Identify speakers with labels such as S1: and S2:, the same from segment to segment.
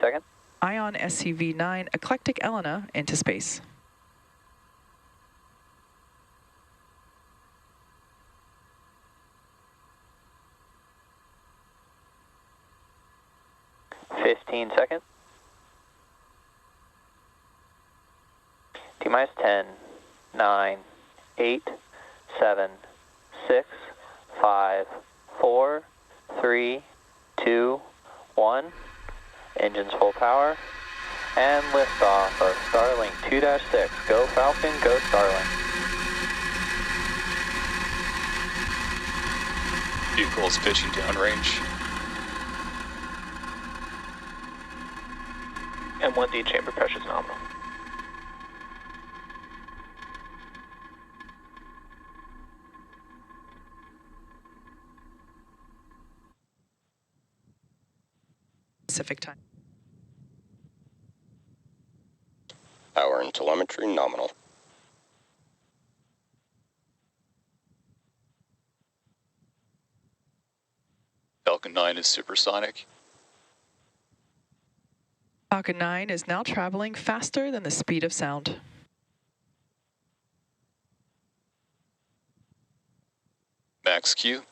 S1: Second.
S2: Ion SCV009 Eclectic Elena into space.
S1: Seconds. T-minus 10, 9, 8, 7, 6, 5, 4, 3, 2, 1. Engines full power. And liftoff of Starlink 2-6. Go Falcon, go Starlink.
S3: Vehicles pitching downrange.
S1: M1D chamber pressure is nominal.
S2: Pacific time.
S4: Power and telemetry nominal.
S3: Falcon 9 is supersonic.
S2: Falcon 9 is now traveling faster than the speed of sound.
S3: Max Q.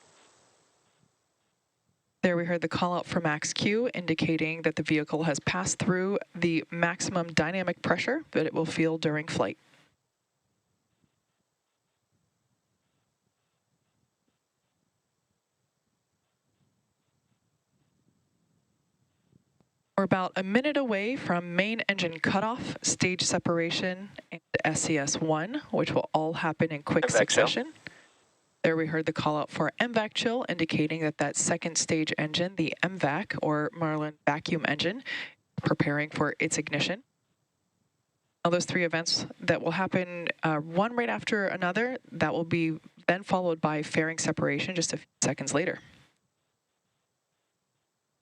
S2: There we heard the call out for max Q, indicating that the vehicle has passed through the maximum dynamic pressure that it will feel during flight. We're about a minute away from main engine cutoff, stage separation, and SCS1, which will all happen in quick succession. There we heard the call out for MVAC chill, indicating that that second stage engine, the MVAC, or Merlin vacuum engine, preparing for its ignition. Now those three events that will happen one right after another, that will be then followed by fairing separation just a few seconds later.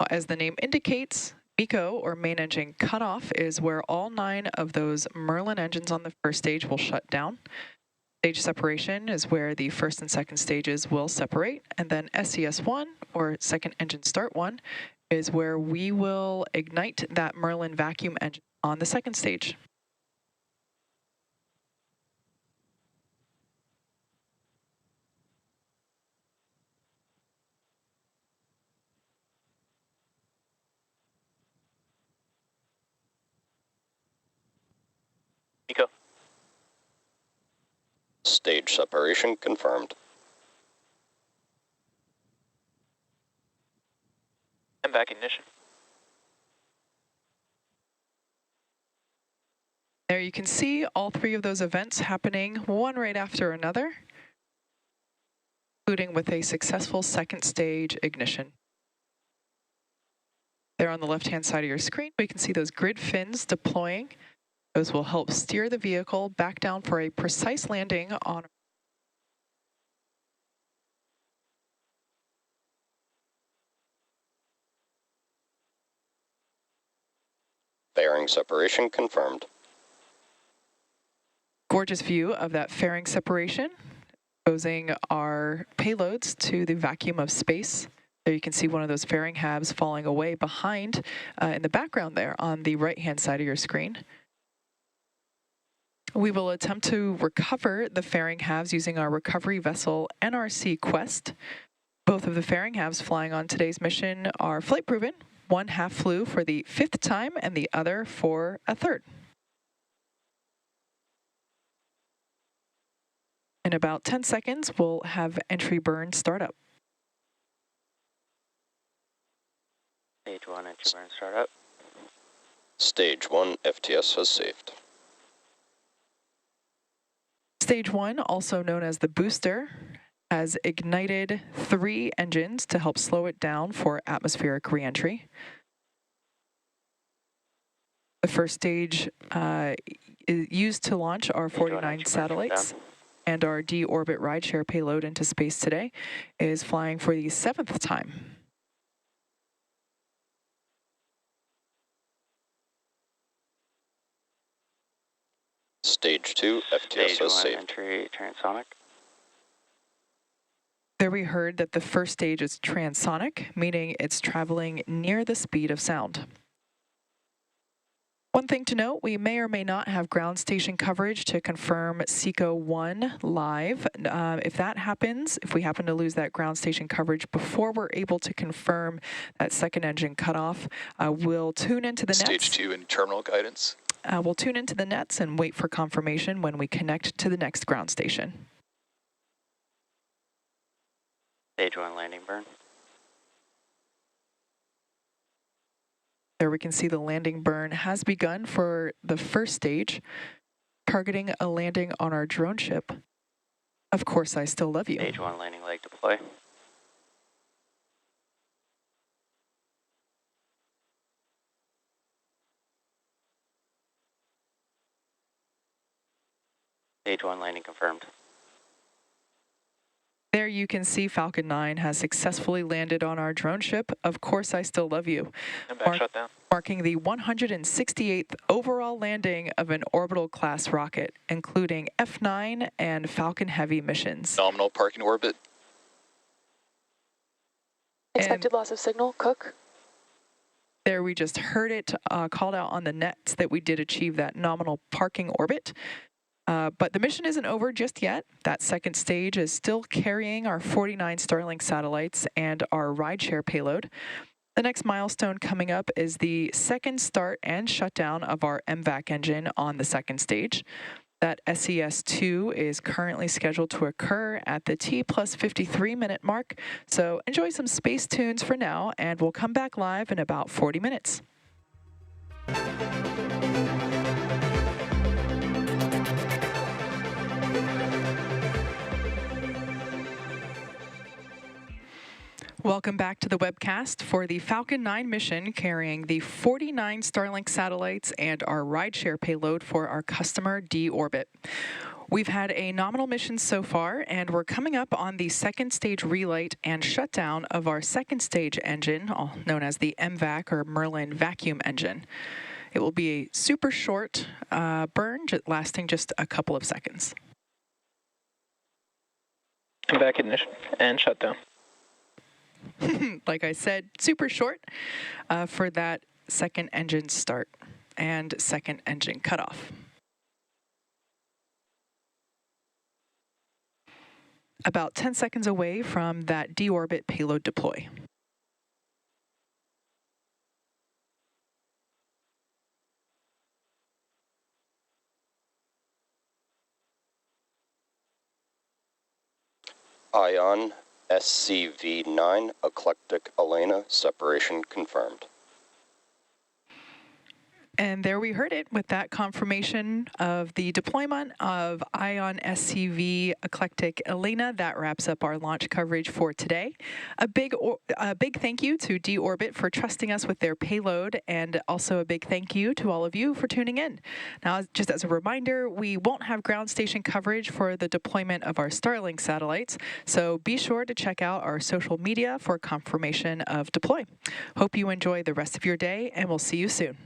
S2: As the name indicates, MECO, or main engine cutoff, is where all 9 of those Merlin engines on the first stage will shut down. Stage separation is where the first and second stages will separate, and then SCS1, or second engine start 1, is where we will ignite that Merlin vacuum engine on the second stage.
S1: Nico.
S4: Stage separation confirmed.
S1: MVAC ignition.
S2: There you can see all 3 of those events happening one right after another, including with a successful second stage ignition. There on the left-hand side of your screen, we can see those grid fins deploying. Those will help steer the vehicle back down for a precise landing on
S4: Fairing separation confirmed.
S2: gorgeous view of that fairing separation, exposing our payloads to the vacuum of space. There you can see one of those fairing halves falling away behind in the background there on the right-hand side of your screen. We will attempt to recover the fairing halves using our recovery vessel NRC Quest. Both of the fairing halves flying on today's mission are flight proven. One half flew for the 5th time and the other for a 3rd. In about 10 seconds, we'll have entry burn start up.
S1: Stage 1 entry burn start up.
S4: Stage 1 FTS has saved.
S2: Stage 1, also known as the booster, has ignited 3 engines to help slow it down for atmospheric reentry. The first stage is used to launch our 49 satellites, and our D-Orbit rideshare payload into space today is flying for the 7th time.
S4: Stage 2 FTS has saved.
S1: Entry transonic.
S2: There we heard that the first stage is transonic, meaning it's traveling near the speed of sound. One thing to note, we may or may not have ground station coverage to confirm SCV009 live. If that happens, if we happen to lose that ground station coverage before we're able to confirm that second engine cutoff, we'll tune into the nets.
S3: Stage 2 and terminal guidance.
S2: We'll tune into the nets and wait for confirmation when we connect to the next ground station.
S1: Stage 1 landing burn.
S2: There we can see the landing burn has begun for the first stage, targeting a landing on our drone ship. Of course, I still love you.
S1: Stage 1 landing leg deploy. Stage 1 landing confirmed.
S2: There you can see Falcon 9 has successfully landed on our drone ship. Of course, I still love you.
S1: And back shutdown.
S2: Marking the 168th overall landing of an orbital class rocket, including F9 and Falcon Heavy missions.
S3: Nominal parking orbit.
S5: Expected loss of signal, Cook.
S2: There we just heard it called out on the nets that we did achieve that nominal parking orbit. But the mission isn't over just yet. That second stage is still carrying our 49 Starlink satellites and our rideshare payload. The next milestone coming up is the second start and shutdown of our MVAC engine on the second stage. That SES-2 is currently scheduled to occur at the T+53 minute mark. So enjoy some space tunes for now, and we'll come back live in about 40 minutes. Welcome back to the webcast for the Falcon 9 mission carrying the 49 Starlink satellites and our rideshare payload for our customer D-Orbit. We've had a nominal mission so far, and we're coming up on the second stage relight and shutdown of our second stage engine, known as the MVAC or Merlin vacuum engine. It will be a super short burn, lasting just a couple of seconds.
S1: MVAC ignition and shutdown.
S2: Like I said, super short for that second engine start and second engine cutoff. About 10 seconds away from that D-Orbit payload deploy.
S4: Ion SCV009, Eclectic, Elena, separation confirmed.
S2: And there we heard it with that confirmation of the deployment of Ion SCV Eclectic Elena. That wraps up our launch coverage for today. A big thank you to D-Orbit for trusting us with their payload, and also a big thank you to all of you for tuning in. Now, just as a reminder, we won't have ground station coverage for the deployment of our Starlink satellites, so be sure to check out our social media for confirmation of deploy. Hope you enjoy the rest of your day, and we'll see you soon.